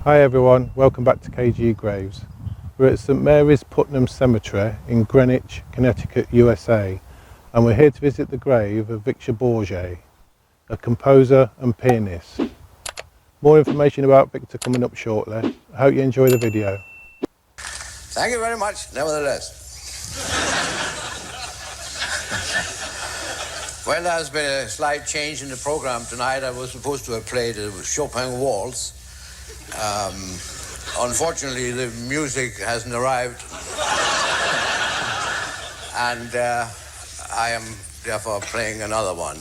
Hi everyone, welcome back to KG Graves. We're at St Mary's Putnam Cemetery in Greenwich, Connecticut, USA, and we're here to visit the grave of Victor Borge, a composer and pianist. More information about Victor coming up shortly. I hope you enjoy the video. Thank you very much, nevertheless. Well, there's been a slight change in the program tonight. I was supposed to have played a Chopin waltz. Unfortunately, the music hasn't arrived. And I am therefore playing another one.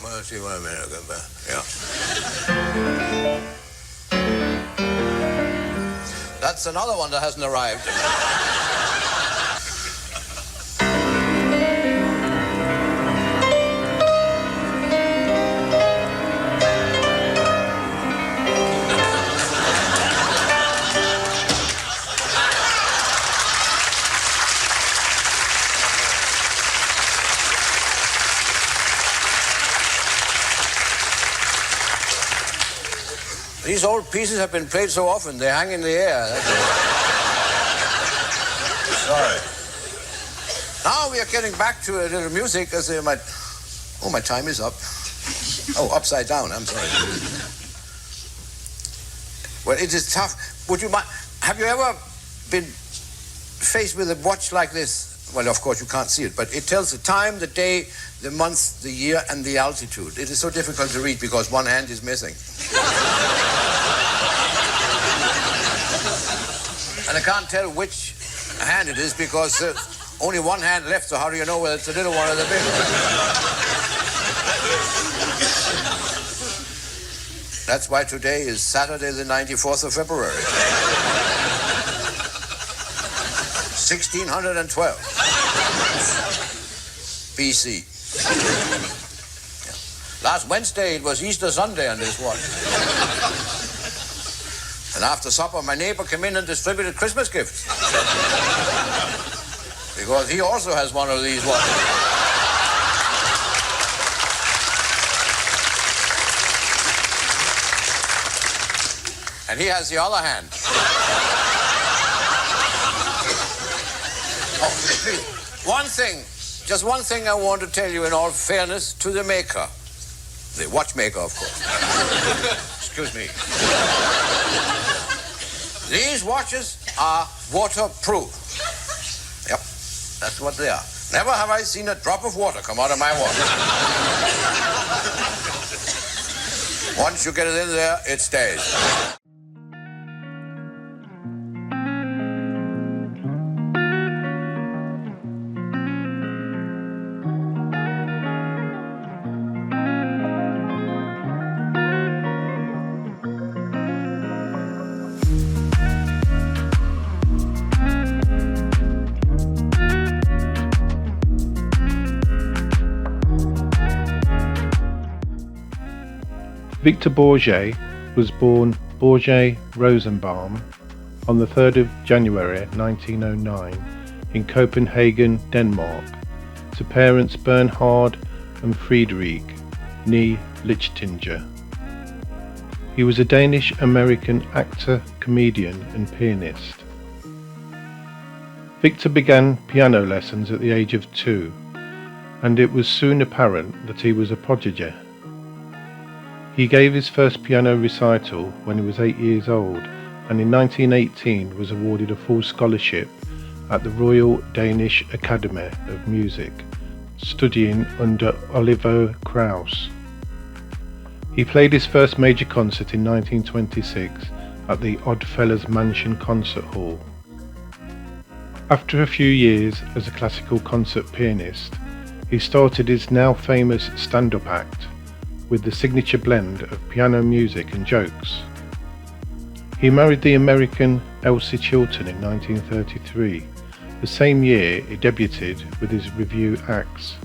Well, see what a minute ago, yeah. That's another one that hasn't arrived. These old pieces have been played so often, they hang in the air. Sorry. Now we are getting back to a little music as my time is up. Oh, upside down, I'm sorry. Well, it is tough. Would you mind, have you ever been faced with a watch like this? Well, of course you can't see it, but it tells the time, the day, the month, the year, and the altitude. It is so difficult to read because one hand is missing. And I can't tell which hand it is because there's only one hand left, so how do you know whether it's the little one or the big one? That's why today is Saturday the 94th of February. 1612 BC. Yeah. Last Wednesday it was Easter Sunday on this watch. And after supper, my neighbor came in and distributed Christmas gifts. Because he also has one of these watches. And he has the other hand. Oh, please. Just one thing I want to tell you in all fairness to the maker. The watchmaker, of course. Excuse me. These watches are waterproof. Yep, that's what they are. Never have I seen a drop of water come out of my watch. Once you get it in there, it stays. Victor Borge was born Borge Rosenbaum on the 3rd of January 1909 in Copenhagen, Denmark, to parents Bernhard and Friedrich née Lichtinger. He was a Danish-American actor, comedian and pianist. Victor began piano lessons at the age of 2, and it was soon apparent that he was a prodigy. He gave his first piano recital when he was 8 years old, and in 1918 was awarded a full scholarship at the Royal Danish Academy of Music, studying under Oliver Krauss. He played his first major concert in 1926 at the Oddfellows Mansion Concert Hall. After a few years as a classical concert pianist, he started his now famous stand-up act, with the signature blend of piano music and jokes. He married the American Elsie Chilton in 1933. The same year he debuted with his revue acts.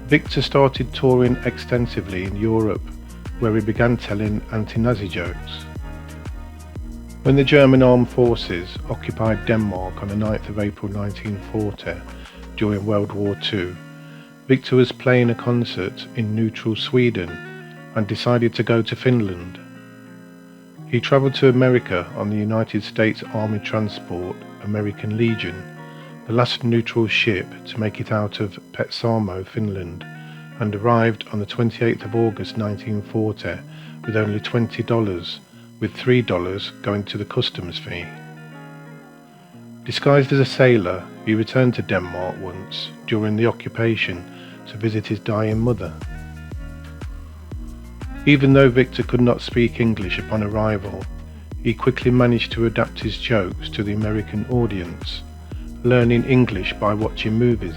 Victor started touring extensively in Europe, where he began telling anti-Nazi jokes. When the German armed forces occupied Denmark on the 9th of April 1940 during World War II, Victor was playing a concert in neutral Sweden and decided to go to Finland. He travelled to America on the United States Army Transport American Legion, the last neutral ship to make it out of Petsamo, Finland, and arrived on the 28th of August 1940 with only $20, with $3 going to the customs fee. Disguised as a sailor, he returned to Denmark once during the occupation to visit his dying mother. Even though Victor could not speak English upon arrival, he quickly managed to adapt his jokes to the American audience, learning English by watching movies.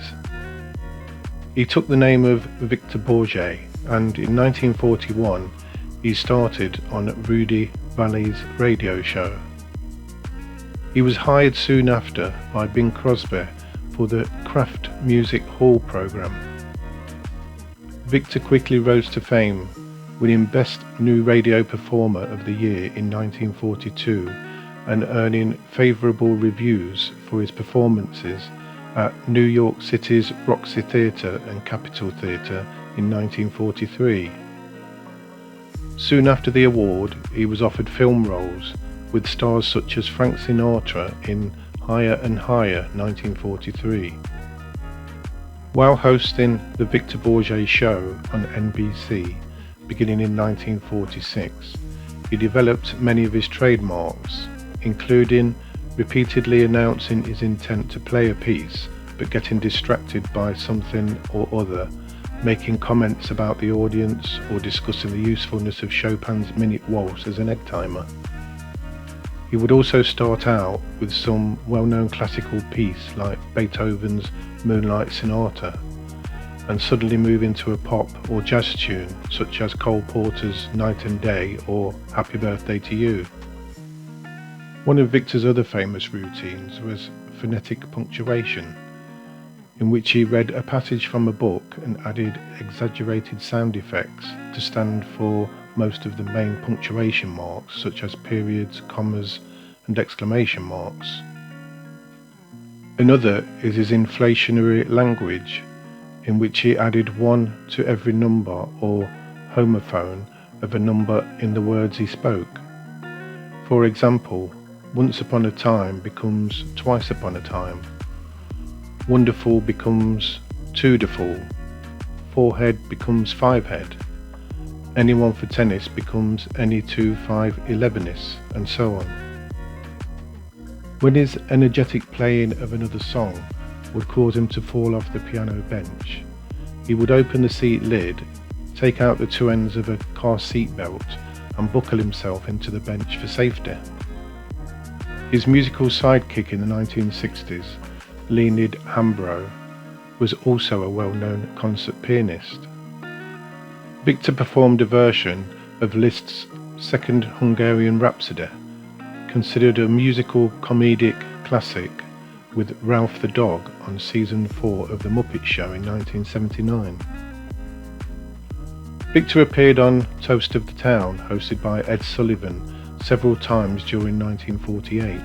He took the name of Victor Borge, and in 1941 he started on Rudy Vallee's radio show. He was hired soon after by Bing Crosby for the Kraft Music Hall program. Victor quickly rose to fame, winning Best New Radio Performer of the Year in 1942 and earning favourable reviews for his performances at New York City's Roxy Theatre and Capitol Theatre in 1943. Soon after the award, he was offered film roles with stars such as Frank Sinatra in Higher and Higher 1943. While hosting the Victor Borge Show on NBC beginning in 1946, he developed many of his trademarks, including repeatedly announcing his intent to play a piece but getting distracted by something or other, making comments about the audience or discussing the usefulness of Chopin's Minute Waltz as an egg timer. He would also start out with some well-known classical piece like Beethoven's Moonlight Sonata, and suddenly move into a pop or jazz tune such as Cole Porter's Night and Day or Happy Birthday to You. One of Victor's other famous routines was phonetic punctuation, in which he read a passage from a book and added exaggerated sound effects to stand for most of the main punctuation marks such as periods, commas and exclamation marks. Another is his inflationary language, in which he added 1 to every number or homophone of a number in the words he spoke. For example, once upon a time becomes twice upon a time. Wonderful becomes two-deful. Four-head becomes five-head. Anyone for tennis becomes any 2, 5, 11-ish, and so on. When his energetic playing of another song would cause him to fall off the piano bench, he would open the seat lid, take out the two ends of a car seat belt and buckle himself into the bench for safety. His musical sidekick in the 1960s, Leonid Hambro, was also a well-known concert pianist. Victor performed a version of Liszt's Second Hungarian Rhapsody, considered a musical comedic classic, with Ralph the Dog on season 4 of The Muppet Show in 1979. Victor appeared on Toast of the Town, hosted by Ed Sullivan, several times during 1948.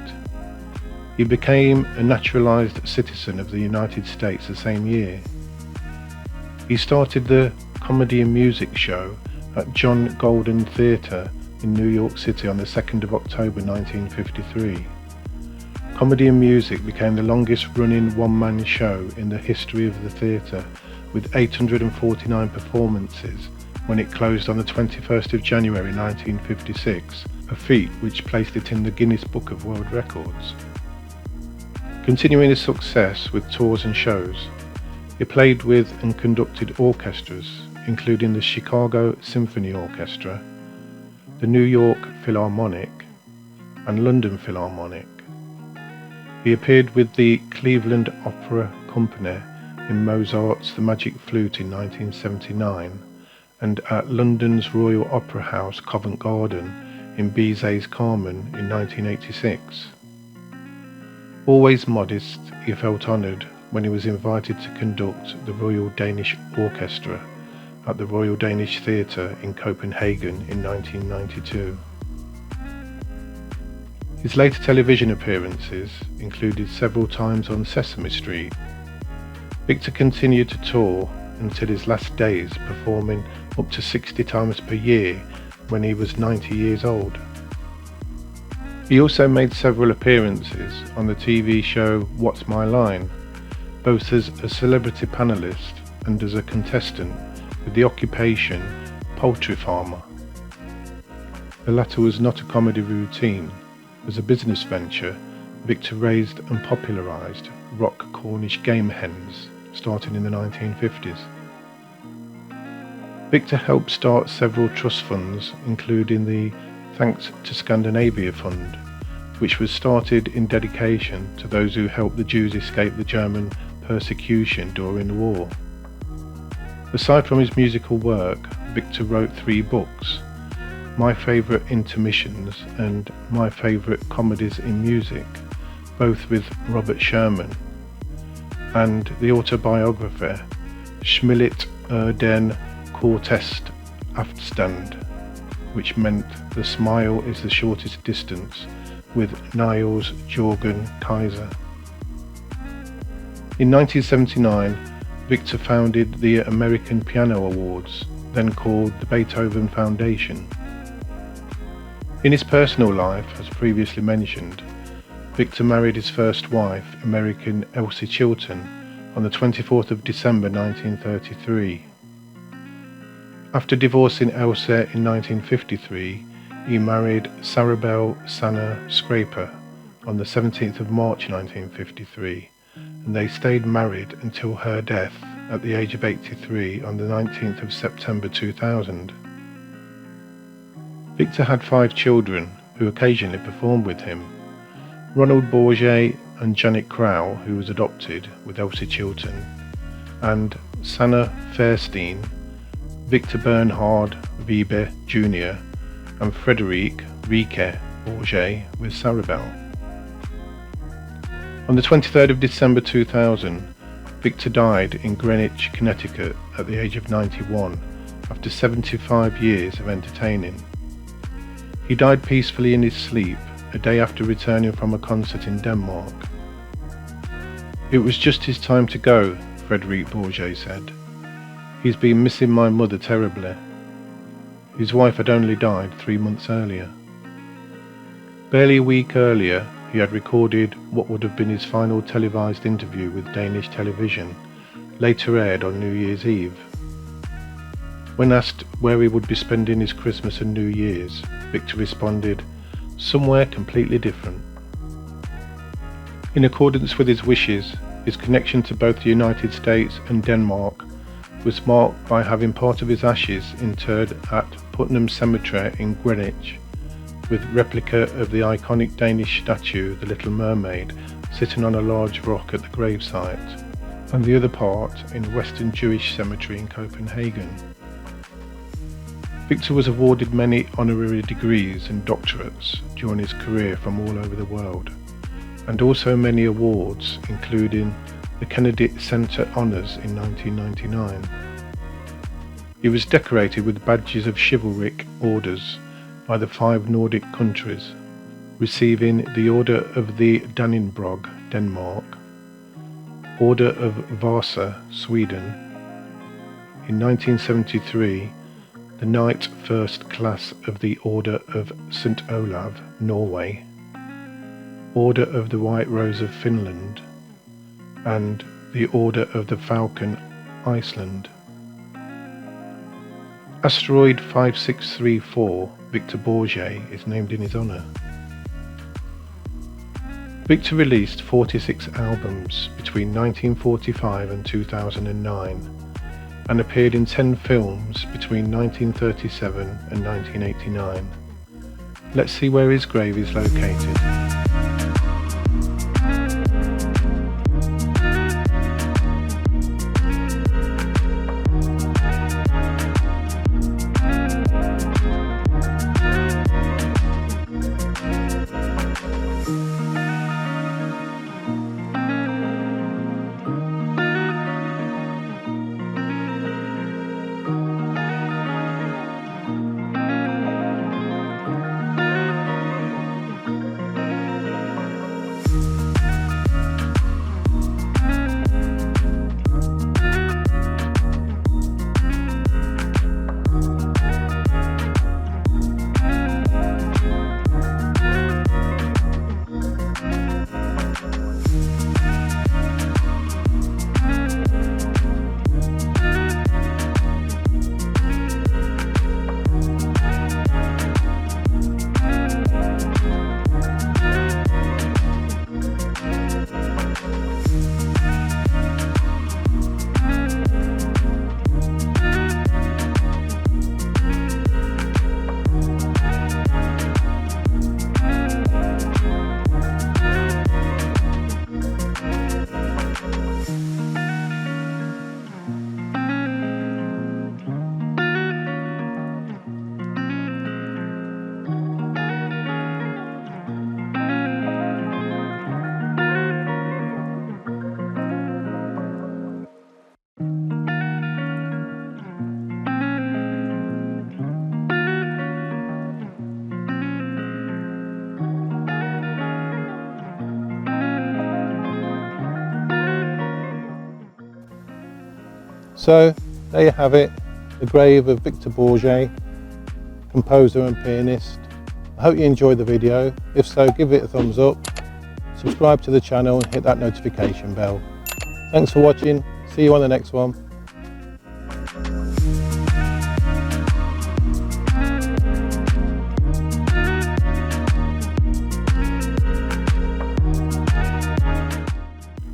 He became a naturalized citizen of the United States the same year. He started the Comedy and Music Show at John Golden Theatre in New York City on the 2nd of October 1953. Comedy and Music became the longest running one-man show in the history of the theatre, with 849 performances when it closed on the 21st of January 1956, a feat which placed it in the Guinness Book of World Records. Continuing his success with tours and shows, he played with and conducted orchestras, including the Chicago Symphony Orchestra, the New York Philharmonic, and London Philharmonic. He appeared with the Cleveland Opera Company in Mozart's The Magic Flute in 1979 and at London's Royal Opera House Covent Garden in Bizet's Carmen in 1986. Always modest, he felt honoured when he was invited to conduct the Royal Danish Orchestra at the Royal Danish Theatre in Copenhagen in 1992. His later television appearances included several times on Sesame Street. Victor continued to tour until his last days, performing up to 60 times per year when he was 90 years old. He also made several appearances on the TV show What's My Line, both as a celebrity panelist and as a contestant with the occupation poultry farmer. The latter was not a comedy routine. As a business venture, Victor raised and popularised rock Cornish game hens, starting in the 1950s. Victor helped start several trust funds, including the Thanks to Scandinavia Fund, which was started in dedication to those who helped the Jews escape the German persecution during the war. Aside from his musical work, Victor wrote 3 books, My Favourite Intermissions and My Favourite Comedies in Music, both with Robert Sherman, and the autobiography Schmillit den kortest afstand, which meant The Smile is the Shortest Distance, with Niels Jorgen Kaiser. In 1979, Victor founded the American Piano Awards, then called the Beethoven Foundation. In his personal life, as previously mentioned, Victor married his first wife, American Elsie Chilton, on the 24th of December 1933. After divorcing Elsie in 1953, he married Sarabelle Sanna Scraper on the 17th of March 1953, and they stayed married until her death at the age of 83 on the 19th of September 2000. Victor had 5 children who occasionally performed with him: Ronald Borge and Janet Crow, who was adopted with Elsie Chilton, and Sanna Fairstein, Victor Bernhard Wiebe Jr. and Frederic Rieke Borge with Sarabelle. On the 23rd of December 2000, Victor died in Greenwich, Connecticut at the age of 91 after 75 years of entertaining. He died peacefully in his sleep a day after returning from a concert in Denmark. It was just his time to go, Frederic Borge said. He's been missing my mother terribly. His wife had only died 3 months earlier. Barely a week earlier, he had recorded what would have been his final televised interview with Danish television, later aired on New Year's Eve. When asked where he would be spending his Christmas and New Year's, Victor responded, "Somewhere completely different." In accordance with his wishes, his connection to both the United States and Denmark was marked by having part of his ashes interred at Putnam Cemetery in Greenwich, with replica of the iconic Danish statue The Little Mermaid sitting on a large rock at the gravesite, and the other part in Western Jewish Cemetery in Copenhagen. Victor was awarded many honorary degrees and doctorates during his career from all over the world, and also many awards, including the Kennedy Center Honors in 1999. He was decorated with badges of chivalric orders by the 5 Nordic countries, receiving the Order of the Dannebrog, Denmark, Order of Vasa, Sweden. In 1973, the Knight First Class of the Order of St. Olav, Norway, Order of the White Rose of Finland, and the Order of the Falcon, Iceland. Asteroid 5634, Victor Borge, is named in his honour. Victor released 46 albums between 1945 and 2009, and appeared in 10 films between 1937 and 1989. Let's see where his grave is located. So there you have it, the grave of Victor Borge, composer and pianist. I hope you enjoyed the video. If so, give it a thumbs up, subscribe to the channel and hit that notification bell. Thanks for watching, see you on the next one.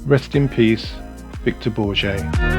Rest in peace, Victor Borge.